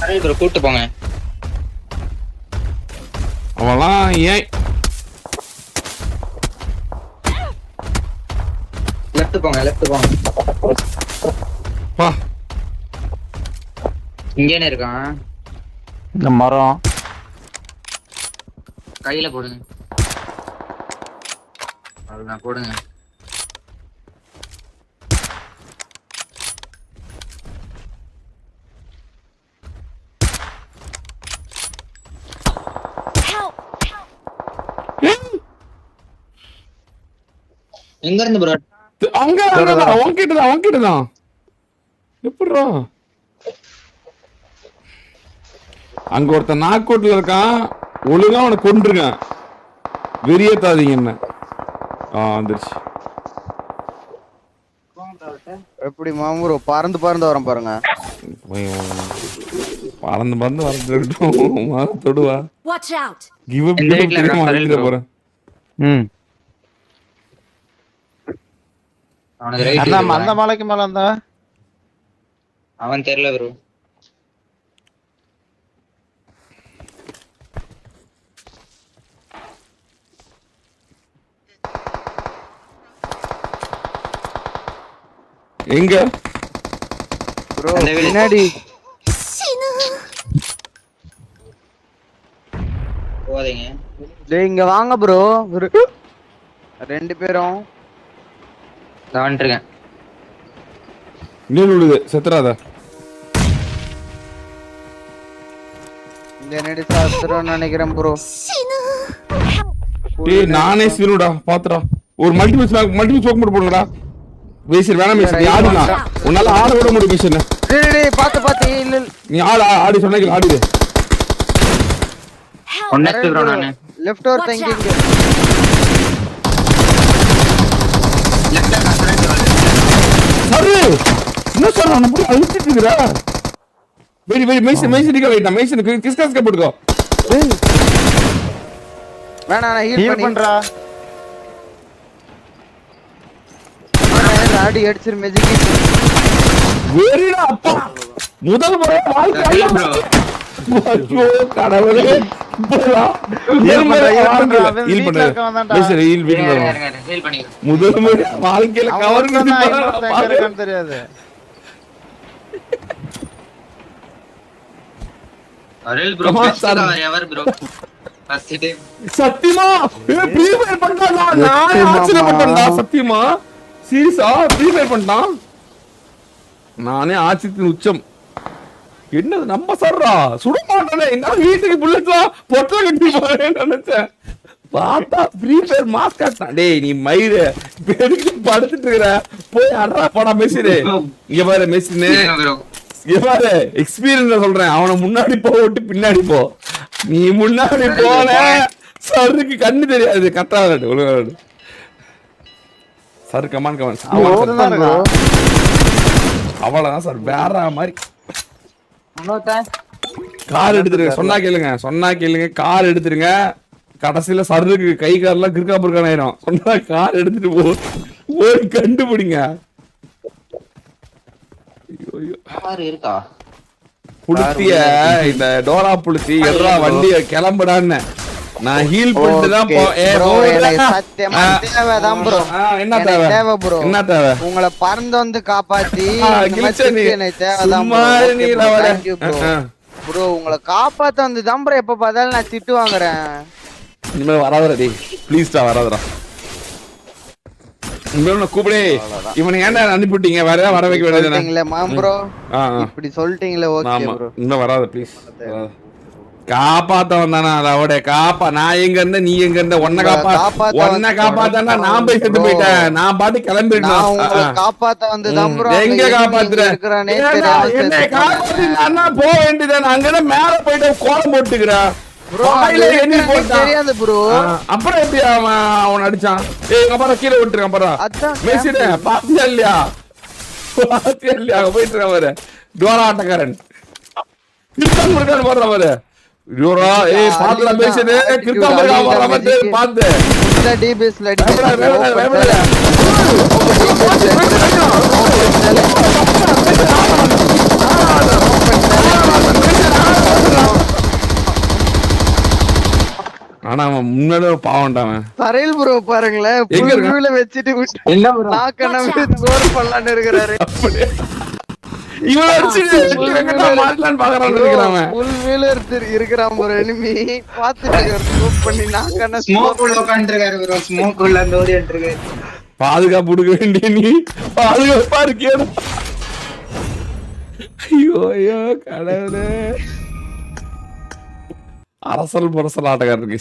Array bro கூட்டி போங்க. அவலாம் ஏன் லெஃப்ட் போங்க. பா இங்கேனே இருக்கான். இந்த மரம் கையில போடுங்க. அவ்வளவுதான் போடுங்க. எங்க இருந்து ப்ரோ? அங்க அவன்கிட்டதான் எப்படிரா அங்க ஒருத்தன் நாக்கோட்ல இருக்கான். ஒழுங்கா அவனை கொன்றுங்க. வெறியேத்தாதீங்க என்ன. வந்துருச்சு. எப்படி மாமூரோ பறந்து வரோம் பாருங்க. பறந்து வரட்டும். தொடுவா கிவ் அப் போறேன். அந்த மலைக்கு மேல அந்த அவன் தெரியல ப்ரோ. எங்க ப்ரோ பின்னாடி போதீங்க. டேய் இங்க வாங்க ப்ரோ. ரெண்டு பேரும் நான் இருக்கேன். இன்னொரு விழுது செத்துறாத. இந்த நெடி சாஸ்திரம் நினைக்கிறேன் ப்ரோ. டேய் நானே சினுடா பாத்துடா. ஒரு மல்டிபிள் ஸ்மோக் மட்டும் போடுங்கடா. பேசிர் வேணாம் பேசிர் ஆடுடா. உன்னால ஆட விட முடியும் பேசிர். டேய் பாத்து இல்ல நீ ஆடி சொன்னீங்க ஆடிடு. ஒன்னெஸ்ட் ப்ரோ நானே. Left over thinking. சரி என்ன சொல்ற நான் போய் அழுத்திட்டு இருக்கறா. வெரி மேய்சனிக்கா வெயிட் நான் மேய்சனுக்கு கிஸ்கஸ்க போடுங்க. டேய் வேணா நான் ஹீல் பண்றா. நான் ஆடி அடிச்சிர மேஜிக். வெரிடா அப்பா. முதல் முறை வாழ்க்கையில ப்ரோ. ஐயோ கடவுளே. ஹீல் பண்றா. மேய்சன் ஹீல் பண்ணி. முதல் முறை வாழ்க்கையில கவர் பண்ணி தெரியாது. Array bro best ever bro. First time சத்தியமா ஃப்ரீ ஃபயர் பண்ணா நான் ஆச்சரியப்பட்டேன்டா. சத்தியமா சீரியஸா ஃப்ரீ ஃபயர் பண்ணான். நானே ஆச்சரியத்தின் உச்சம். என்னது நம்ம சர்றா சுட மாட்டானே. நான் வீட்டுக்கு புல்லட்லாம் பொட்டல கட்டி போறேன்னு நினைச்சேன். பார்த்தா ஃப்ரீ ஃபயர் மாஸ்க் காட்டான். டேய் நீ மயிறு பெருக்கு படுத்துட்டு இருக்கற. போய் அடடா போடா மெசினே. இங்க பாரு மெசினே. இங்க பாரு எக்ஸ்பீரியன்ஸ் சொல்றேன். அவனை முன்னாடி போட்டு பின்னாடி போ. நீ முன்னாடி போன சருக்கு கண்ணு தெரியாது. கட்டாத ஒழுங்காடு சார். கமான் அவ்வளவுதான் சார். வேற மாதிரி கார் எடுத்துருங்க. சொன்னா கேளுங்க கார் எடுத்துருங்க. கடைசியில சருக்கு கை கார்லாம் கிறுக்கா புறுக்கான ஆயிரும். சொன்னா கார் எடுத்துட்டு போய் கண்டுபிடிங்க. இருக்கா புளுத்திய இந்த டோரா புளுத்தி எட்ரா வண்டிய கிளம்புடான்னு நான் ஹீல் பண்ணிட்டு தான் என்ன தேவை உங்களை பறந்து வந்து காப்பாத்தி ப்ரோ. உங்களை காப்பாத்த வந்து தான் ப்ரோ. எப்ப பார்த்தாலும் நான் திட்டு வாங்குறேன். இனிமே வராதடா டேய் ப்ளீஸ்டா வராதடா. இவனை கூப்பிடே. இவனை ஏன்டா அனுப்பிட்டீங்க? வேற வர வைக்க வேண்டியதுதானே மாம் ப்ரோ. இப்படி சொல்லிட்டீங்களே ஓகே ப்ரோ. இன்னும் வராத ப்ளீஸ். காப்பாத்த வந்தானா அதோட நான் எங்க இருந்த நீ எங்க இருந்த ஒன்ன காப்பாத்தானா நான் போய் செத்து போயிட்டேன். நான் பாட்டு கிளம்பிட்டேன். காப்பாத்த வந்து எங்க காப்பாத்துறேன் போக வேண்டியதான். அங்கதான் மேல போயிட்டு கோலம் போட்டுக்கிறேன். அப்புறம் எப்படி அவன் அடிச்சான்? அப்புறம் கீழே விட்டுருக்கான். அப்புறம் பேசிட்டேன். பாத்தியா இல்லையா போயிட்டு இருக்கான். டோரா ஆட்டக்காரன் போடுற யூரா. பாத்துல பேசுது பாத்து முன்னாடி ஒரு பாவம்டாவன். சரையில் ப்ரோ பாருங்களேன், எங்க இருக்கான்? புல்ல வச்சுட்டு என்ன ப்ரோ ஸ்கோர் பண்ணலான்னு இருக்கிறாரு. அப்படியே. இவன் அடிச்சுட்டு எங்கிட்ட மாட்டலான்னு பாக்குறான்னு நினைக்கிறான். புல் வீல இருக்கிறான் ப்ரோ எனிமி. பாத்துட்டு ஸ்கோர் பண்ணி நாக்கான ஸ்மோக் உள்ள உட்காந்துருக்காரு ப்ரோ. ஸ்மோக் உள்ள அந்த ஓடிட்டு இருக்கு. பாதுகாப்பு கொடுக்க வேண்டிய நீ பாதுகாப்பா இருக்கேடா. ஐயோ ஐயோ கடவுளே. அரசல் புரசல் ஆட்டக்காரருக்கு